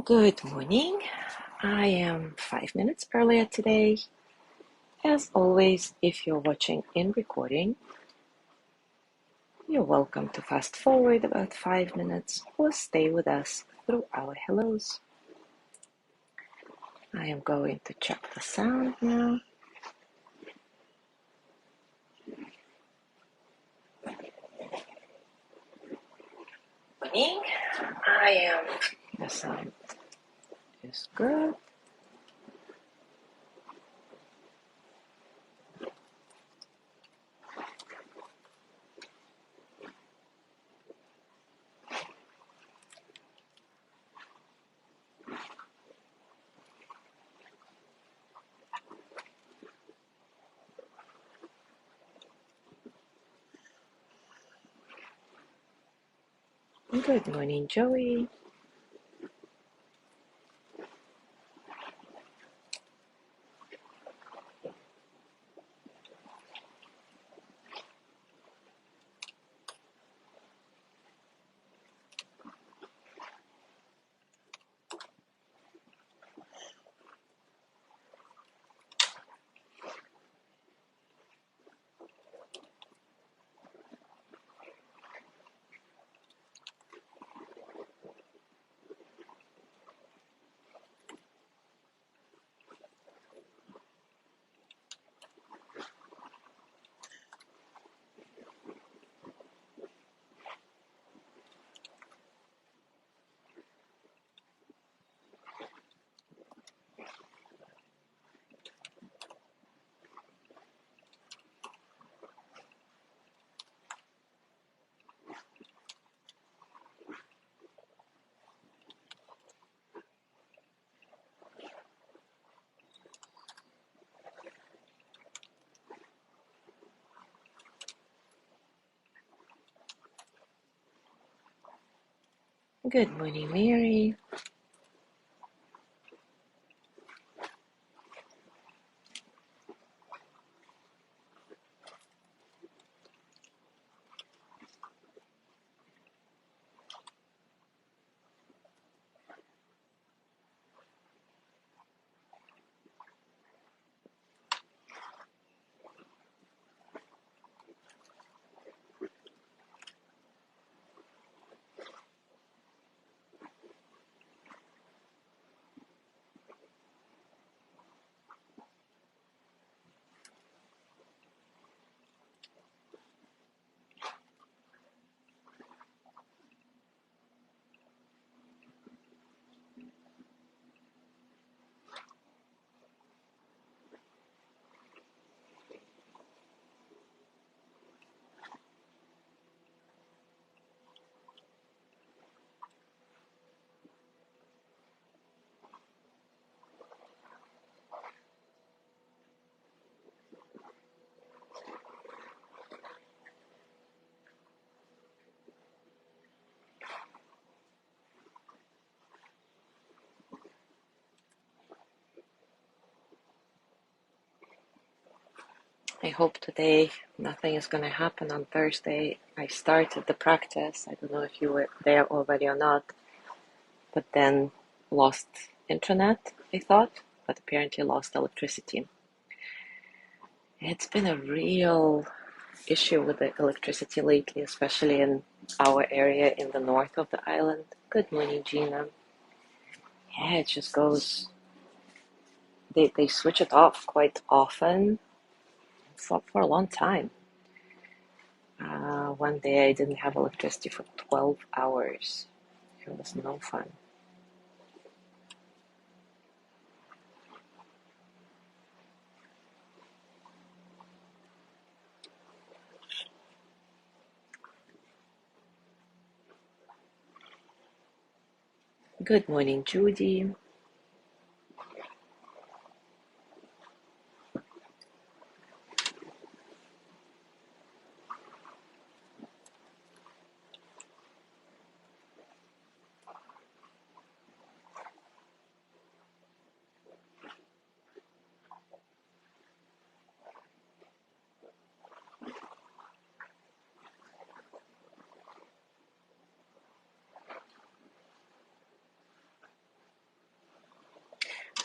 Good morning. I am 5 minutes earlier today. As always, if you're watching in recording, you're welcome to fast forward about 5 minutes or stay with us through our hellos. I am going to check the sound now. Morning. The sound is good. Good morning, Joey. Good morning, Mary. I hope today nothing is going to happen on Thursday. I started the practice. I don't know if you were there already or not, but then lost internet, I thought, but apparently lost electricity. It's been a real issue with the electricity lately, especially in our area in the north of the island. Good morning, Gina. Yeah, it just goes, they switch it off quite often for a long time. One day I didn't have electricity for 12 hours. It was no fun. Good morning, Judy.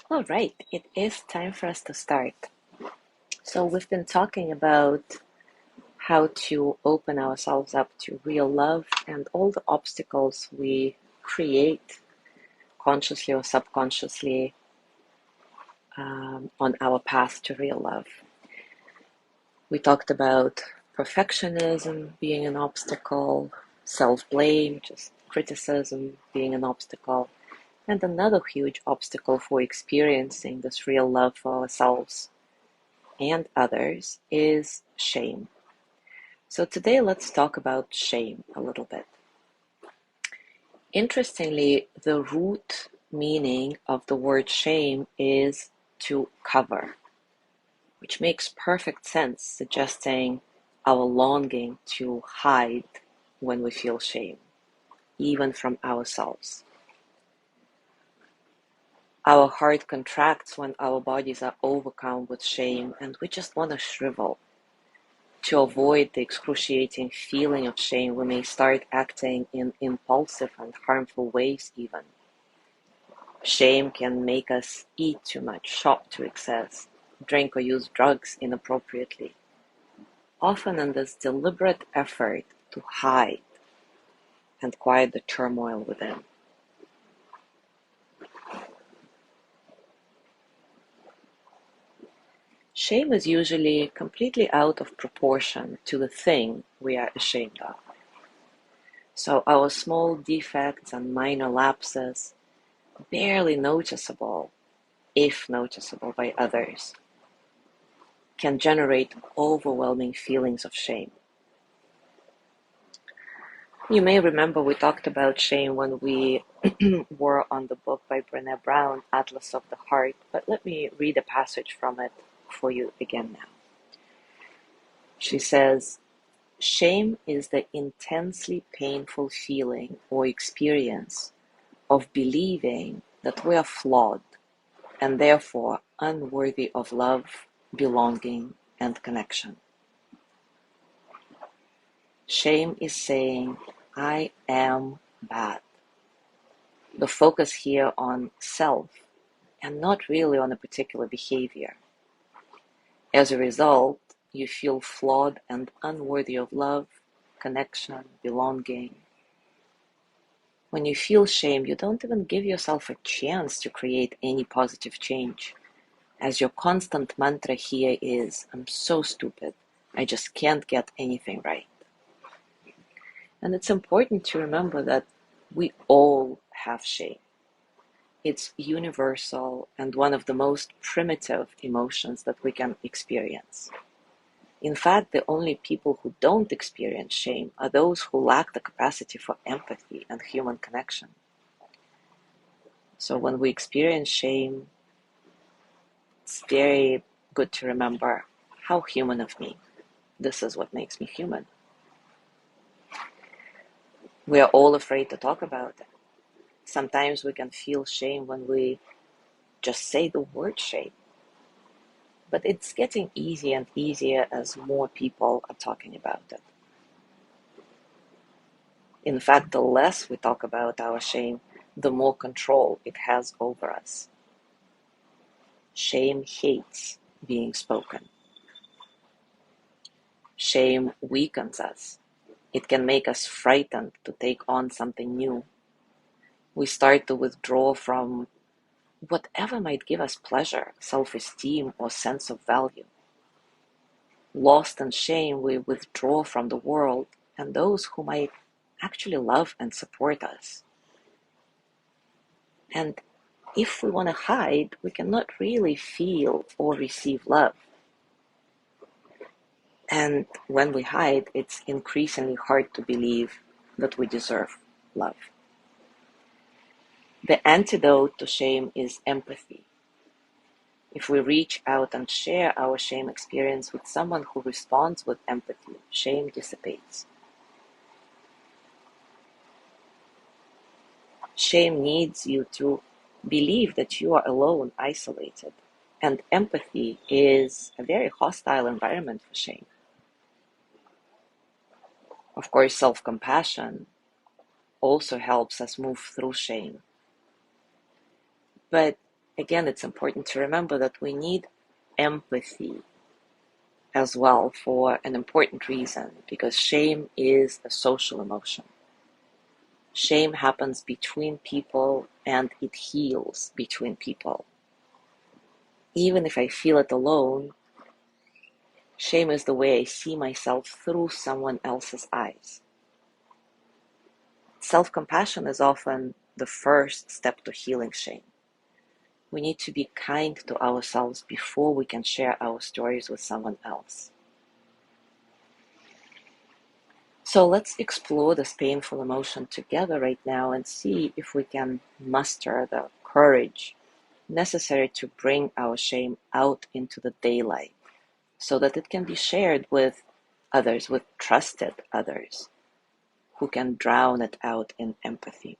All right, it is time for us to start. So, we've been talking about how to open ourselves up to real love and all the obstacles we create consciously or subconsciously on our path to real love. We talked about perfectionism being an obstacle, self-blame, just criticism being an obstacle, and another huge obstacle for experiencing this real love for ourselves and others is shame. So today let's talk about shame a little bit. Interestingly, the root meaning of the word shame is to cover, which makes perfect sense, suggesting our longing to hide when we feel shame, even from ourselves. Our heart contracts when our bodies are overcome with shame, and we just want to shrivel. To avoid the excruciating feeling of shame, we may start acting in impulsive and harmful ways even. Shame can make us eat too much, shop to excess, drink or use drugs inappropriately, often in this deliberate effort to hide and quiet the turmoil within. Shame is usually completely out of proportion to the thing we are ashamed of. So our small defects and minor lapses, barely noticeable, if noticeable by others, can generate overwhelming feelings of shame. You may remember we talked about shame when we were on the book by Brené Brown, Atlas of the Heart, but let me read a passage from it for you again now. She says, shame is the intensely painful feeling or experience of believing that we are flawed and therefore unworthy of love, belonging, and connection. Shame is saying, I am bad. The focus here on self and not really on a particular behavior. As a result, you feel flawed and unworthy of love, connection, belonging. When you feel shame, you don't even give yourself a chance to create any positive change, as your constant mantra here is, I'm so stupid, I just can't get anything right. And it's important to remember that we all have shame. It's universal and one of the most primitive emotions that we can experience. In fact, the only people who don't experience shame are those who lack the capacity for empathy and human connection. So when we experience shame, it's very good to remember, how human of me. This is what makes me human. We are all afraid to talk about it. Sometimes we can feel shame when we just say the word shame. But it's getting easier and easier as more people are talking about it. In fact, the less we talk about our shame, the more control it has over us. Shame hates being spoken. Shame weakens us. It can make us frightened to take on something new. We start to withdraw from whatever might give us pleasure, self-esteem, or sense of value. Lost in shame, we withdraw from the world and those who might actually love and support us. And if we want to hide, we cannot really feel or receive love. And when we hide, it's increasingly hard to believe that we deserve love. The antidote to shame is empathy. If we reach out and share our shame experience with someone who responds with empathy, shame dissipates. Shame needs you to believe that you are alone, isolated. And empathy is a very hostile environment for shame. Of course, self-compassion also helps us move through shame. But Again, it's important to remember that we need empathy as well for an important reason, because shame is a social emotion. Shame happens between people and it heals between people. Even if I feel it alone, shame is the way I see myself through someone else's eyes. Self-compassion is often the first step to healing shame. We need to be kind to ourselves before we can share our stories with someone else. So let's explore this painful emotion together right now and see if we can muster the courage necessary to bring our shame out into the daylight so that it can be shared with others, with trusted others who can drown it out in empathy.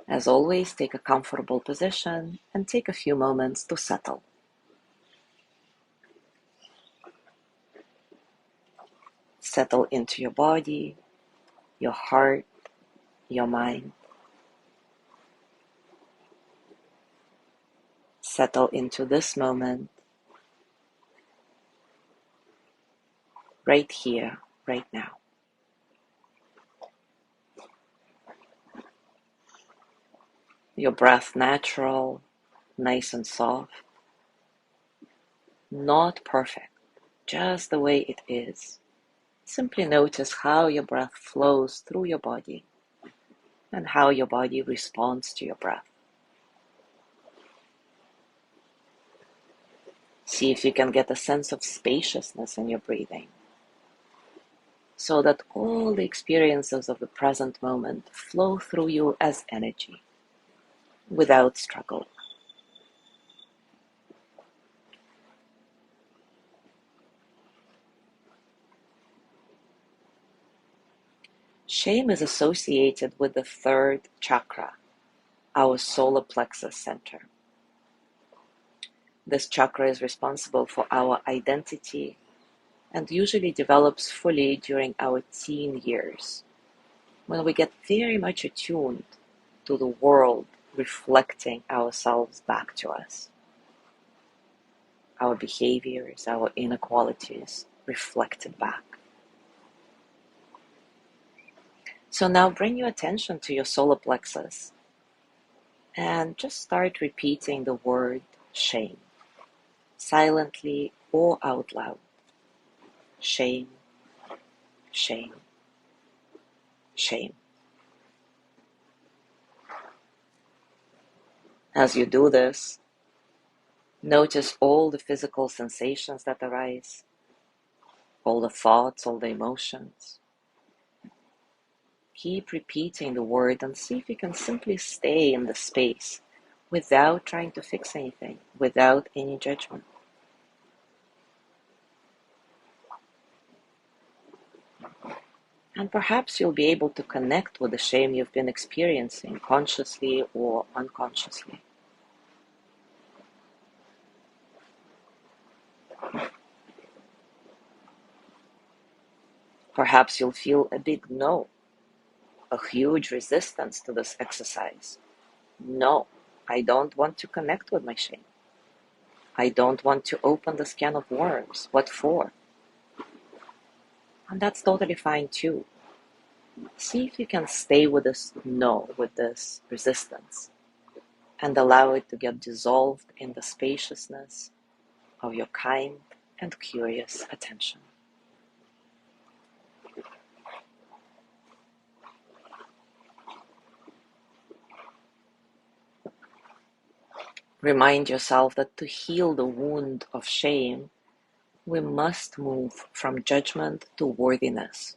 As always, take a comfortable position and take a few moments to settle. Settle into your body, your heart, your mind. Settle into this moment, right here, right now. Your breath natural, nice and soft. Not perfect, just the way it is. Simply notice how your breath flows through your body and how your body responds to your breath. See if you can get a sense of spaciousness in your breathing, so that all the experiences of the present moment flow through you as energy, without struggle. Shame is associated with the third chakra, our solar plexus center. This chakra is responsible for our identity and usually develops fully during our teen years, when we get very much attuned to the world reflecting ourselves back to us. Our behaviors, our inequalities reflected back. So now bring your attention to your solar plexus and just start repeating the word shame, silently or out loud. Shame, shame, shame. As you do this, notice all the physical sensations that arise, all the thoughts, all the emotions. Keep repeating the word and see if you can simply stay in the space without trying to fix anything, without any judgment. And perhaps you'll be able to connect with the shame you've been experiencing, consciously or unconsciously. Perhaps you'll feel a big no, a huge resistance to this exercise. No, I don't want to connect with my shame. I don't want to open this can of worms. What for? And that's totally fine too. See if you can stay with this no, with this resistance, and allow it to get dissolved in the spaciousness of your kind and curious attention. Remind yourself that to heal the wound of shame, we must move from judgment to worthiness.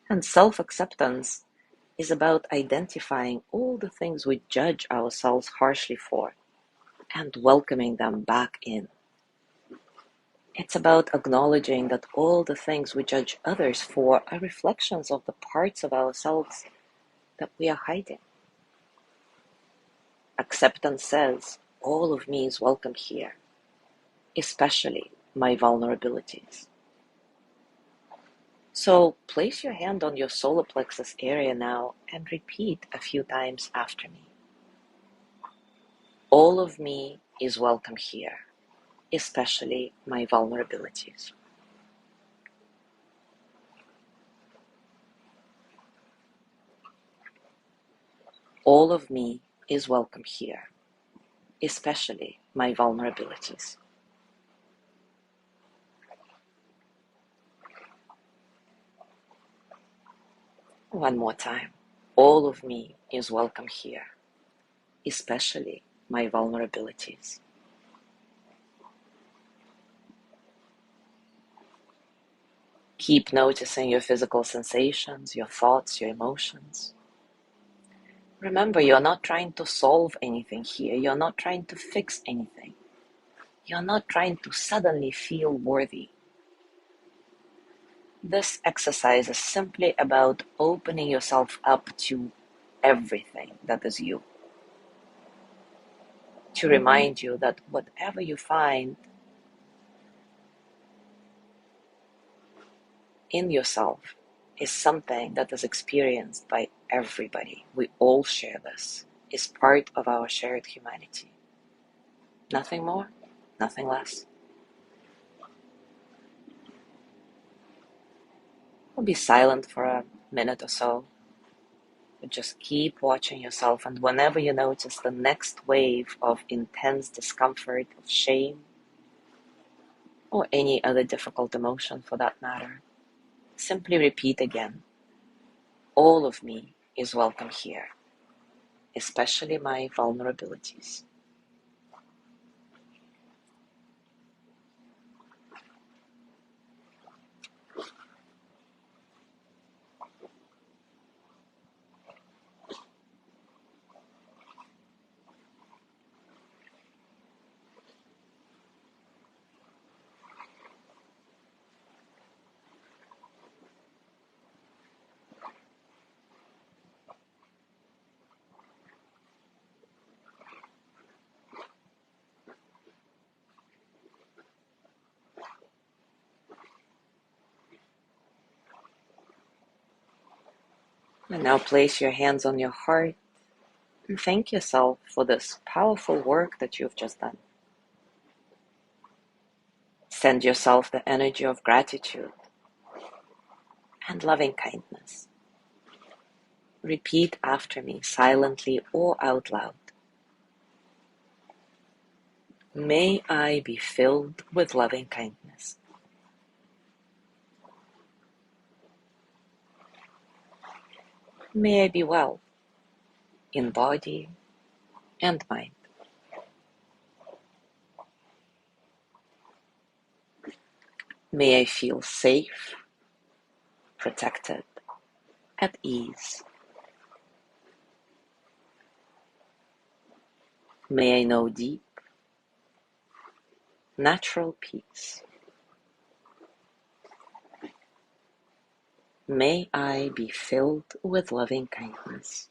And self-acceptance is about identifying all the things we judge ourselves harshly for and welcoming them back in. It's about acknowledging that all the things we judge others for are reflections of the parts of ourselves that we are hiding. Acceptance says, all of me is welcome here, especially my vulnerabilities. So place your hand on your solar plexus area now and repeat a few times after me. All of me is welcome here, especially my vulnerabilities. All of me is welcome here, especially my vulnerabilities. One more time. All of me is welcome here, especially my vulnerabilities. Keep noticing your physical sensations, your thoughts, your emotions. Remember, you're not trying to solve anything here. You're not trying to fix anything. You're not trying to suddenly feel worthy. This exercise is simply about opening yourself up to everything that is you. To remind you that whatever you find in yourself is something that is experienced by everybody. We all share this. It's part of our shared humanity. Nothing more, nothing less. We'll be silent for a minute or so. But just keep watching yourself, and whenever you notice the next wave of intense discomfort, of shame, or any other difficult emotion for that matter, simply repeat again, all of me is welcome here, especially my vulnerabilities. And now place your hands on your heart and thank yourself for this powerful work that you've just done. Send yourself the energy of gratitude and loving kindness. Repeat after me, silently or out loud. May I be filled with loving kindness. May I be well in body and mind. May I feel safe, protected, at ease. May I know deep, natural peace. May I be filled with loving kindness.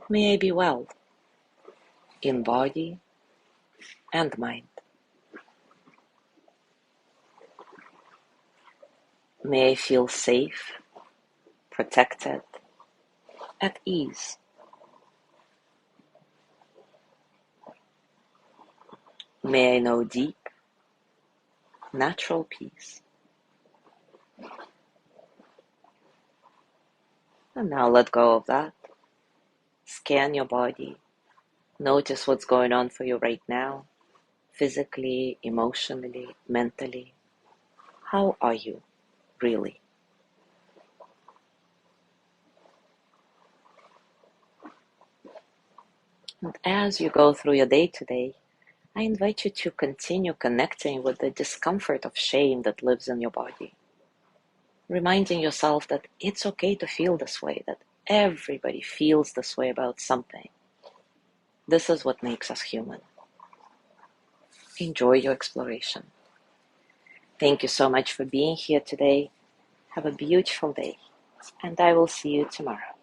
May I be well in body and mind. May I feel safe, protected, at ease. May I know deep, natural peace. And now let go of that. Scan your body. Notice what's going on for you right now, physically, emotionally, mentally. How are you, really? And as you go through your day today, I invite you to continue connecting with the discomfort of shame that lives in your body. Reminding yourself that it's okay to feel this way, that everybody feels this way about something. This is what makes us human. Enjoy your exploration. Thank you so much for being here today. Have a beautiful day, and I will see you tomorrow.